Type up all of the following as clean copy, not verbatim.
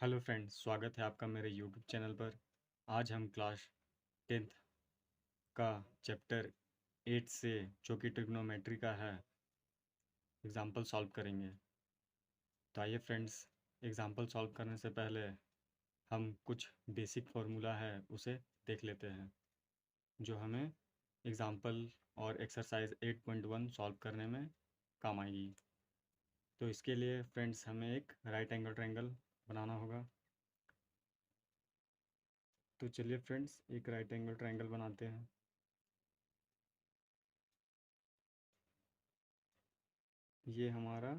Hello friends, स्वागत है आपका मेरे यूट्यूब चैनल पर। आज हम क्लास 10th का चैप्टर 8 से, जो कि ट्रिग्नोमेट्री का है, एग्जाम्पल सॉल्व करेंगे। तो आइए फ्रेंड्स, एग्जाम्पल सॉल्व करने से पहले हम कुछ बेसिक फार्मूला है उसे देख लेते हैं, जो हमें एग्जाम्पल और एक्सरसाइज 8.1 सॉल्व करने में काम आएगी। तो इसके लिए फ्रेंड्स हमें एक राइट एंगल ट्रायंगल बनाना होगा। तो चलिए फ्रेंड्स, एक राइट एंगल ट्रायंगल बनाते हैं। ये हमारा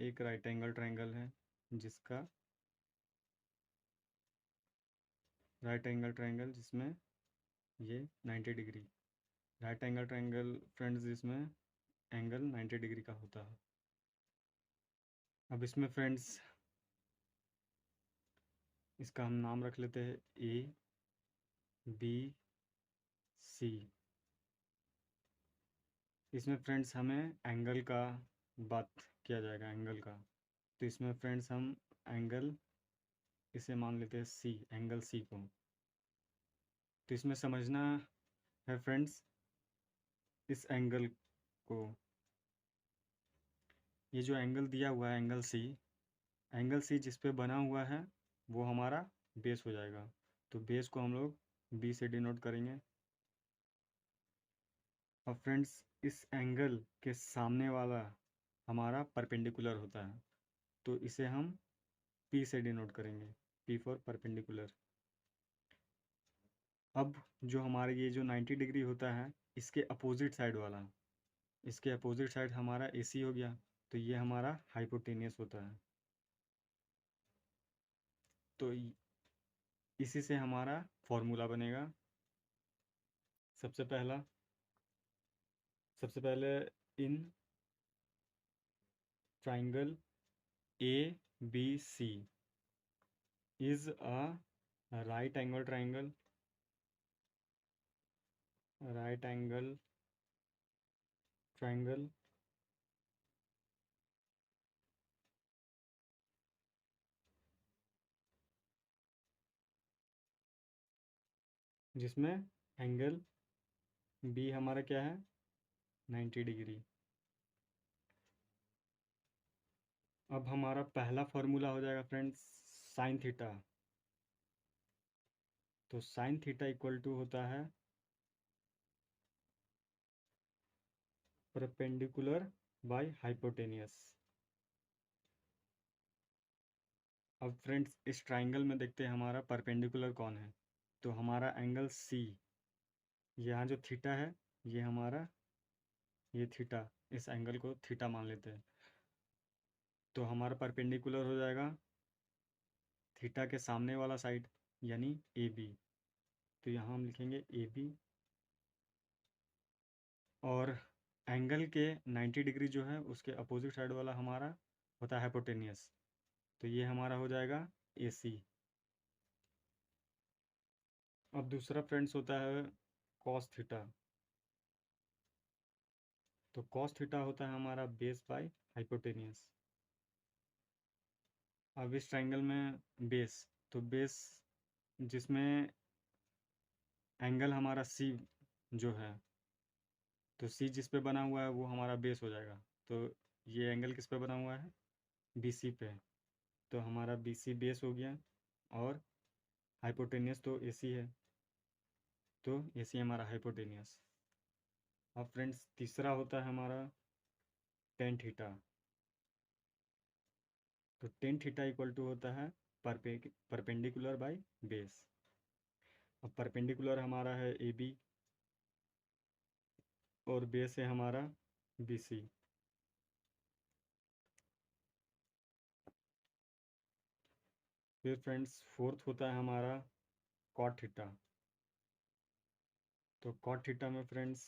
एक राइट एंगल ट्रायंगल है, जिसका जिसमें ये 90 degree right angle triangle friends, जिसमें एंगल 90 डिग्री का होता है। अब इसमें फ्रेंड्स इसका हम नाम रख लेते हैं ए बी सी। इसमें फ्रेंड्स हमें एंगल का बात किया जाएगा, एंगल का। तो इसमें फ्रेंड्स हम एंगल इसे मान लेते हैं सी, एंगल सी को। तो इसमें समझना है फ्रेंड्स, इस एंगल को, ये जो एंगल दिया हुआ है एंगल सी जिस पे बना हुआ है वो हमारा बेस हो जाएगा। तो बेस को हम लोग बी से डिनोट करेंगे। अब फ्रेंड्स, इस एंगल के सामने वाला हमारा परपेंडिकुलर होता है, तो इसे हम पी से डिनोट करेंगे, पी फॉर परपेंडिकुलर। अब जो हमारा ये जो 90 डिग्री होता है, इसके अपोजिट साइड वाला, इसके अपोजिट साइड हमारा ए सी हो गया, तो ये हमारा हाइपोटेनियस होता है। तो इसी से हमारा फॉर्मूला बनेगा। सबसे पहले in triangle A B C is a right angle triangle जिसमें एंगल बी हमारा क्या है, 90 डिग्री। अब हमारा पहला फॉर्मूला हो जाएगा फ्रेंड्स साइन थीटा। तो साइन थीटा इक्वल टू होता है परपेंडिकुलर बाय हाइपोटेनियस। अब फ्रेंड्स, इस ट्राइंगल में देखते हैं हमारा परपेंडिकुलर कौन है। तो हमारा एंगल सी, यहाँ जो थीटा है ये हमारा, ये थीटा, इस एंगल को थीटा मान लेते हैं। तो हमारा परपेंडिकुलर हो जाएगा थीटा के सामने वाला साइड, यानी ए बी। तो यहाँ हम लिखेंगे ए बी, और एंगल के 90 डिग्री जो है उसके अपोजिट साइड वाला हमारा होता है हाइपोटेनियस। तो ये हमारा हो जाएगा ए सी। अब दूसरा फ्रेंड्स होता है कॉस थीटा। तो कॉस थीटा होता है हमारा बेस बाय हाइपोटेनियस। अब इस ट्राइंगल में बेस, तो बेस जिसमें एंगल हमारा सी जो है, तो सी जिस पे बना हुआ है वो हमारा बेस हो जाएगा। तो ये एंगल किस पे बना हुआ है, बी सी पे। तो हमारा बी सी बेस हो गया, और हाइपोटेनियस तो ए सी है, तो ए सी हमारा हाइपोटेनियस। अब फ्रेंड्स तीसरा होता है हमारा टेन थीटा। तो टेन थीटा इक्वल टू होता है परपेंडिकुलर बाय बेस। अब परपेंडिकुलर हमारा है ए बी, और बेस है हमारा बी सी। फिर फ्रेंड्स फोर्थ होता है हमारा कॉट थीटा। तो कॉट थीटा में फ्रेंड्स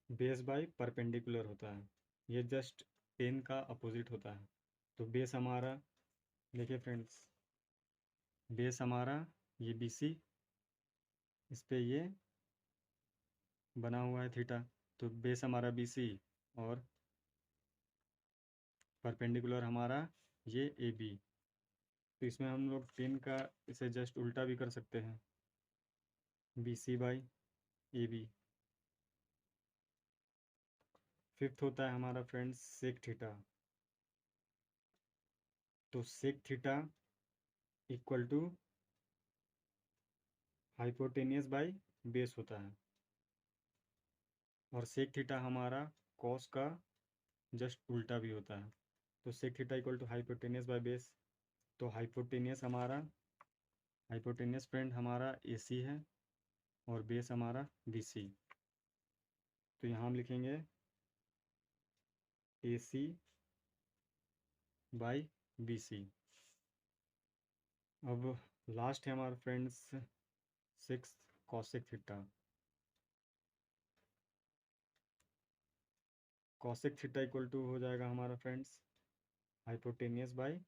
बेस बाय परपेंडिकुलर होता है, ये जस्ट टेन का अपोजिट होता है। तो बेस हमारा, देखिए फ्रेंड्स, बेस हमारा ये बी सी, इस पे ये बना हुआ है थीटा। तो बेस हमारा बी सी, और परपेंडिकुलर हमारा ये ए बी। तो इसमें हम लोग 10 का इसे जस्ट उल्टा भी कर सकते हैं, B C by A B. Fifth होता है हमारा फ्रेंड्स सेक थीटा। तो sec theta equal to hypotenuse by base होता है, और सेक थीटा हमारा कॉस का जस्ट उल्टा भी होता है। तो sec theta equal to hypotenuse by base. तो हाइपोटेनियस फ्रेंड हमारा ए सी है और बेस हमारा बी सी। तो यहाँ हम लिखेंगे ए सी बाई बी सी। अब लास्ट है हमारा friends six cosec theta. Cosec theta equal to हो जाएगा हमारा फ्रेंड्स हाइपोटेनियस बाई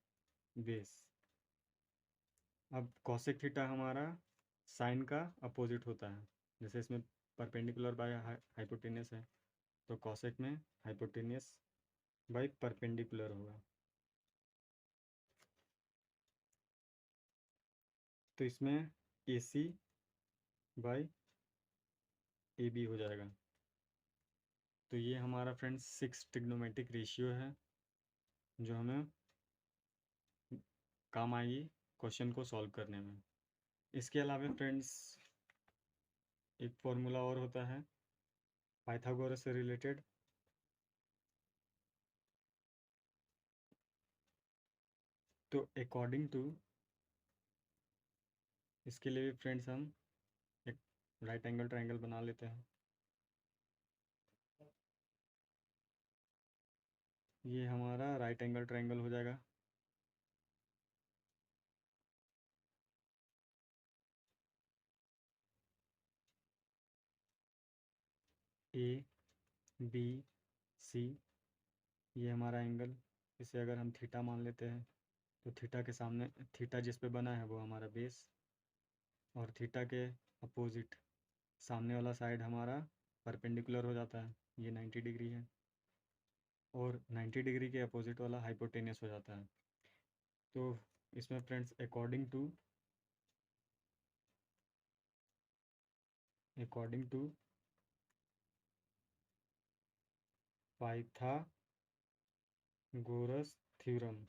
बेस। अब कॉसेक थीटा हमारा साइन का अपोजिट होता है, जैसे इसमें परपेंडिकुलर बाय हाइपोटेनियस है, तो कॉसेक में हाइपोटेनियस बाई परपेंडिकुलर होगा। तो इसमें ए सी बाई ए बी हो जाएगा। तो ये हमारा फ्रेंड्स 6 ट्रिग्नोमेट्रिक रेशियो है जो हमें काम आएगी क्वेश्चन को सॉल्व करने में। इसके अलावा फ्रेंड्स एक फॉर्मूला और होता है पाइथागोरस से रिलेटेड। तो अकॉर्डिंग टू इसके लिए भी फ्रेंड्स हम एक राइट एंगल ट्रायंगल बना लेते हैं। ये हमारा राइट एंगल ट्रायंगल हो जाएगा। ए बी सी, ये हमारा एंगल, इसे अगर हम थीटा मान लेते हैं तो थीटा के सामने थीटा जिस पे बना है वो हमारा बेस, और थीटा के अपोजिट सामने वाला साइड हमारा परपेंडिकुलर हो जाता है, ये 90 डिग्री है, और 90 डिग्री के अपोजिट वाला हाइपोटेनियस हो जाता है। तो इसमें friends according to Pythagoras theorem,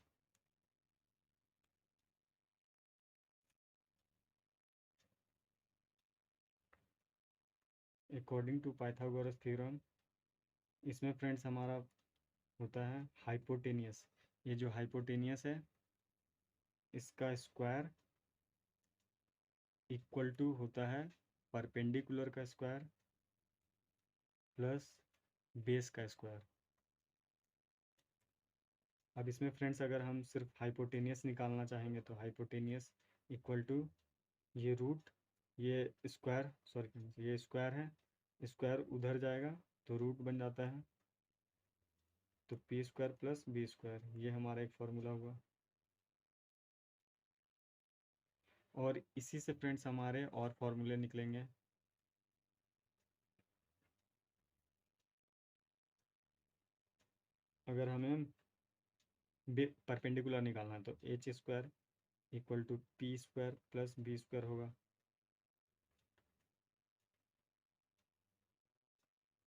according to Pythagoras theorem इसमें फ्रेंड्स हमारा होता है हाइपोटेनियस। ये जो हाइपोटेनियस है इसका स्क्वायर इक्वल टू होता है परपेंडिकुलर का स्क्वायर प्लस बेस का स्क्वायर। अब इसमें फ्रेंड्स अगर हम सिर्फ हाइपोटेनियस निकालना चाहेंगे तो हाइपोटेनियस इक्वल टू ये रूट, ये स्क्वायर, सॉरी ये स्क्वायर है, स्क्वायर उधर जाएगा तो रूट बन जाता है, तो P square plus B square, ये हमारा एक फार्मूला हुआ। और इसी से फ्रेंड्स हमारे और फार्मूले निकलेंगे। अगर हमें परपेंडिकुलर निकालना है तो H square equal to P square plus B square होगा।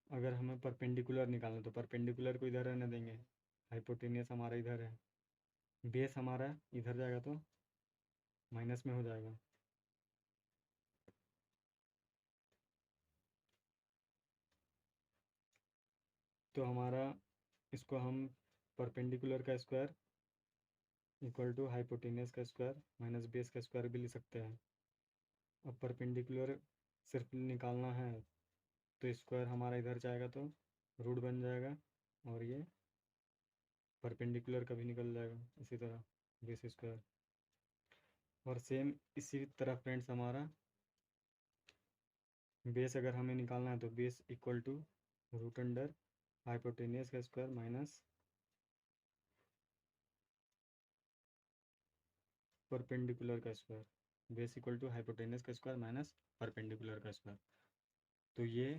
अगर हमें परपेंडिकुलर निकालना है तो परपेंडिकुलर को इधर रहने देंगे, हाइपोटेनियस हमारा इधर है, बेस हमारा इधर जाएगा तो माइनस में हो जाएगा। तो हमारा इसको हम परपेंडिकुलर का स्क्वायर इक्वल टू हाइपोटेनियस का स्क्वायर माइनस बेस का स्क्वायर भी लिख सकते हैं। अब परपेंडिकुलर सिर्फ निकालना है तो स्क्वायर हमारा इधर जाएगा तो रूट बन जाएगा, और ये परपेंडिकुलर का भी निकल जाएगा इसी तरह बेस स्क्वायर। और सेम इसी तरह फ्रेंड्स हमारा बेस अगर हमें निकालना है तो base equal to root under hypotenuse का स्क्वायर माइनस परपेंडिकुलर का square, base equal to hypotenuse का स्क्वायर माइनस परपेंडिकुलर का स्क्वायर। तो ये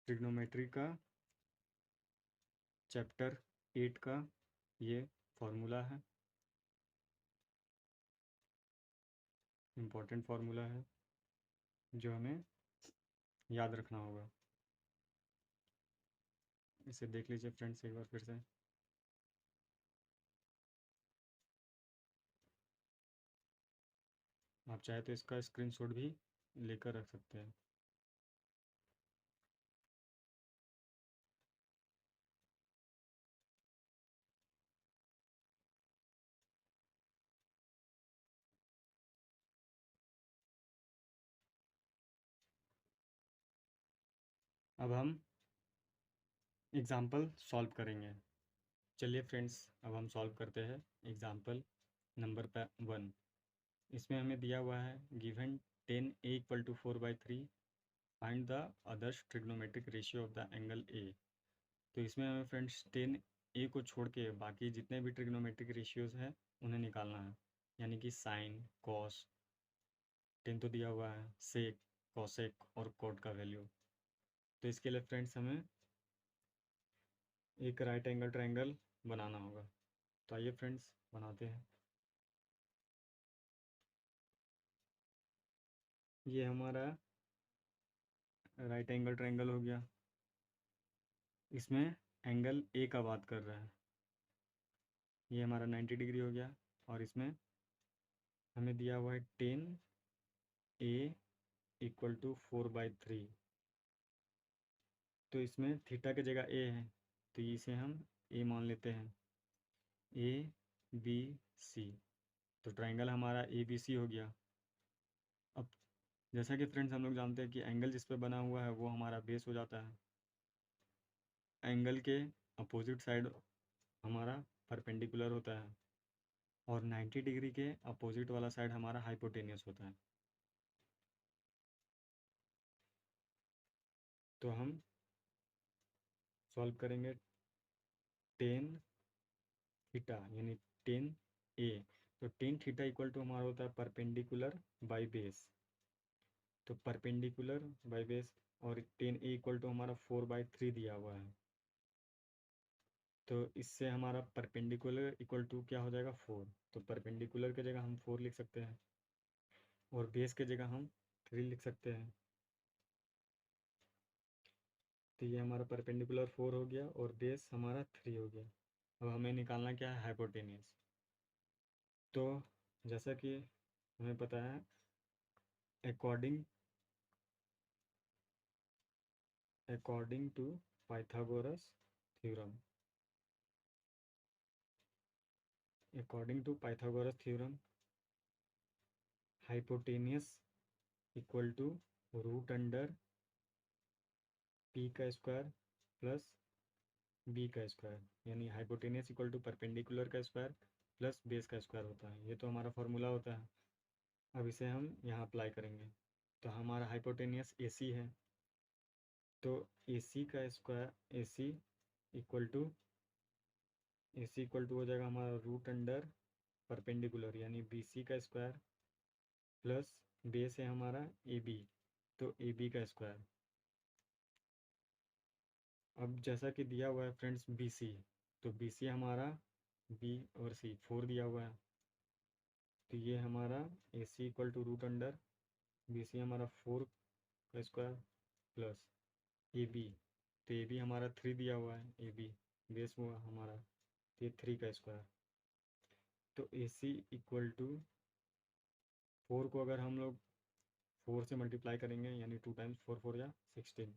ट्रिग्नोमेट्री का चैप्टर 8 का ये फॉर्मूला है। इम्पोर्टेंट फार्मूला है जो हमें याद रखना होगा। इसे देख लीजिए फ्रेंड्स एक बार फिर से। आप चाहे तो इसका स्क्रीनशॉट भी लेकर रख सकते हैं। अब हम एग्ज़ाम्पल सॉल्व करेंगे। चलिए फ्रेंड्स, अब हम सॉल्व करते हैं एग्ज़ाम्पल नंबर 1। इसमें हमें दिया हुआ है given 10a = 4/3, find the others trigonometric ratio of the angle A. तो इसमें हमें फ्रेंड्स 10a को छोड़ के बाकी जितने भी ट्रिग्नोमेट्रिक रेशियोज़ हैं उन्हें निकालना है, यानी कि साइन, कॉस, 10 तो दिया हुआ है, सेक, कॉसेक और कॉट का वैल्यू। तो इसके लिए फ्रेंड्स हमें एक राइट एंगल ट्रायंगल बनाना होगा। तो आइए फ्रेंड्स बनाते हैं। ये हमारा राइट एंगल ट्रायंगल हो गया। इसमें एंगल ए का बात कर रहा है, ये हमारा 90 डिग्री हो गया। और इसमें हमें दिया हुआ है 10a = 4/3। तो इसमें थीटा की जगह ए है, तो इसे हम ए मान लेते हैं, ए बी सी। तो ट्रायंगल हमारा ए बी सी हो गया। अब जैसा कि फ्रेंड्स हम लोग जानते हैं कि एंगल जिस पे बना हुआ है वो हमारा बेस हो जाता है। एंगल के अपोजिट साइड हमारा परपेंडिकुलर होता है और 90 डिग्री के अपोजिट वाला साइड हमारा हाइपोटेनियस होता है। तो हम सॉल्व करेंगे 10 थीटा यानी 10a। तो 10 थीटा इक्वल टू हमारा होता है परपेंडिकुलर बाई बेस। तो परपेंडिकुलर बाई बेस और 10a इक्वल टू हमारा 4/3 दिया हुआ है। तो इससे हमारा परपेंडिकुलर इक्वल टू क्या हो जाएगा, 4। तो परपेंडिकुलर की जगह हम 4 लिख सकते हैं और बेस की जगह हम 3 लिख सकते हैं। तो ये हमारा परपेंडिकुलर 4 हो गया और बेस हमारा 3 हो गया। अब हमें निकालना क्या है, हाइपोटेनियस। तो जैसा कि हमें पता है according to Pythagoras theorem, hypotenuse equal to root under P का स्क्वायर प्लस बी का स्क्वायर, यानी हाइपोटेनियस इक्वल टू परपेंडिकुलर का स्क्वायर प्लस बेस का स्क्वायर होता है। ये तो हमारा फार्मूला होता है। अब इसे हम यहाँ अप्लाई करेंगे। तो हमारा हाइपोटेनियस ए सी है, तो ए सी का square A C equal to हो जाएगा हमारा रूट अंडर परपेंडिकुलर यानी बी सी का स्क्वायर प्लस बेस है हमारा ए बी, तो ए बी का स्क्वायर। अब जैसा कि दिया हुआ है फ्रेंड्स बी सी, तो बी सी हमारा बी और सी 4 दिया हुआ है। तो ये हमारा A C equal to root under B C हमारा 4 का स्क्वायर प्लस ए बी, तो ए बी हमारा 3 दिया हुआ है, ए बी बेस हुआ हमारा, तो ये 3 का स्क्वायर। तो ए सी इक्वल टू 4 को अगर हम लोग 4 से मल्टीप्लाई करेंगे यानी 2 टाइम्स 4 4 या 16,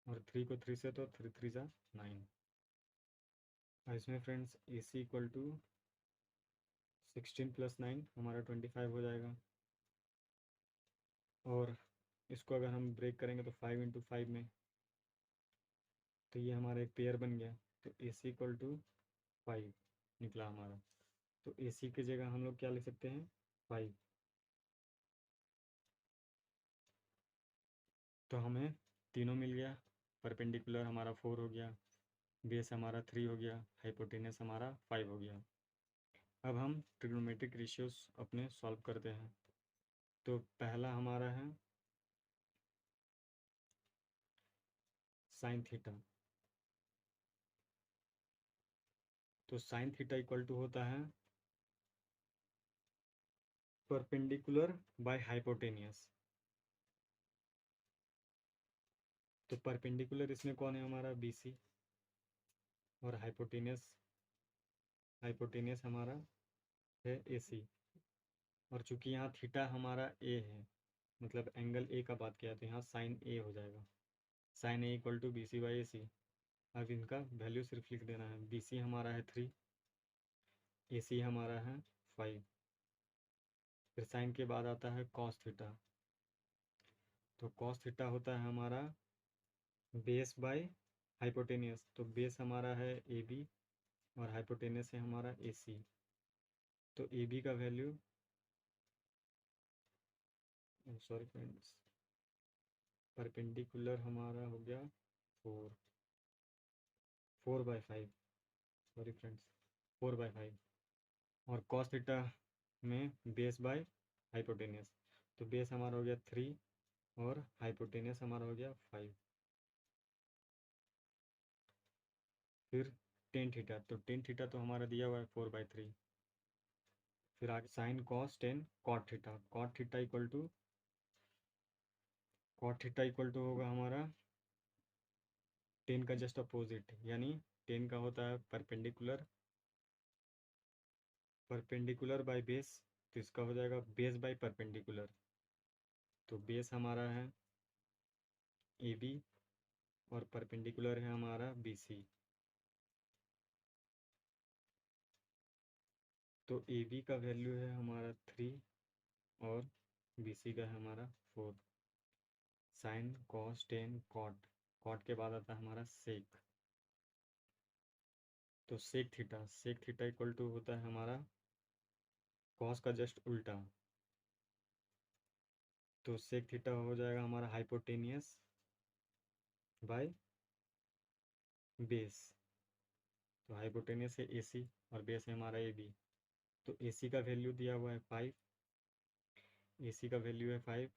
और 3 को 3 से तो 3 3 जा 9। और इसमें friends A C equal to 16 + 9 हमारा 25 हो जाएगा। और इसको अगर हम ब्रेक करेंगे तो 5 × 5 में, तो ये हमारा एक पेयर बन गया। तो ए सी इक्वल टू 5 निकला हमारा। तो ए सी की जगह हम लोग क्या लिख सकते हैं, 5। तो हमें तीनों मिल गया। परपेंडिकुलर हमारा 4 हो गया, बेस हमारा 3 हो गया, हाइपोटेनस हमारा 5 हो गया। अब हम ट्रिग्नोमेट्रिक रेशियोज अपने सॉल्व करते हैं। तो पहला हमारा है साइन थीटा। तो साइन थीटा इक्वल टू होता है परपेंडिकुलर बाय हाइपोटेनियस। तो परपेंडिकुलर इसमें कौन है हमारा BC, और हाइपोटेनियस हाइपोटेनियस हमारा है AC। और चूंकि यहाँ थीटा हमारा A है, मतलब एंगल A का बात किया, तो यहाँ साइन A हो जाएगा। Sine A equal to BC by AC। अब इनका वैल्यू सिर्फ लिख देना है। BC हमारा है 3, AC हमारा है 5। फिर साइन के बाद आता है कॉस थीटा। तो कॉस थीटा होता है हमारा बेस बाय हाइपोटेनियस। तो बेस हमारा है AB और हाइपोटेनियस है हमारा AC। तो AB का वैल्यू, सॉरी फ्रेंड्स, परपेंडिकुलर हमारा हो गया 4/5। Sorry friends, 4/5। और कॉस थीटा में बेस बाय हाइपोटेनियस। तो बेस हमारा हो गया 3 और हाइपोटेनियस हमारा हो गया 5। फिर टेन थीटा, तो टेन थीटा तो हमारा दिया हुआ है 4/3। फिर आगे sine cos tan cot theta. Cot theta equal to होगा हमारा टेन का जस्ट अपोजिट, यानी टेन का होता है परपेंडिकुलर बाय बेस। तो इसका हो जाएगा बेस बाय परपेंडिकुलर। तो बेस हमारा है AB और परपेंडिकुलर है हमारा BC। तो AB का वैल्यू है हमारा 3 और BC का है हमारा 4। Sine cos tan cot, cot के बाद आता है हमारा सेक। तो सेक थीटा इक्वल टू होता है हमारा कॉस का जस्ट उल्टा। तो सेक थीटा हो जाएगा हमारा हाइपोटेनियस बाय बेस। तो हाइपोटेनियस है AC और बेस है हमारा AB। तो AC का वैल्यू दिया हुआ है 5, AC का वैल्यू है 5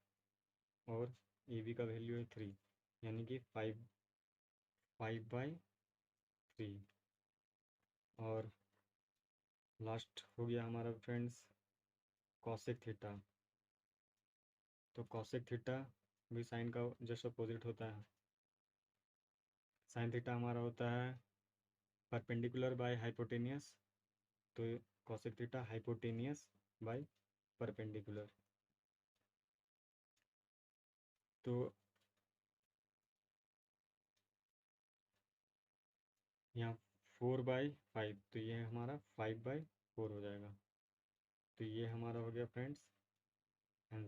और AB का वैल्यू है 3, यानी कि 5/3। और लास्ट हो गया हमारा फ्रेंड्स कॉसेक थीटा। तो कॉसेक थीटा भी साइन का जस्ट अपोजिट होता है। साइन थीटा हमारा होता है परपेंडिकुलर बाय हाइपोटेनियस। तो cosec theta hypotenuse by perpendicular. तो यहाँ 4/5, तो ये हमारा 5/4 हो जाएगा। तो ये हमारा हो गया फ्रेंड्स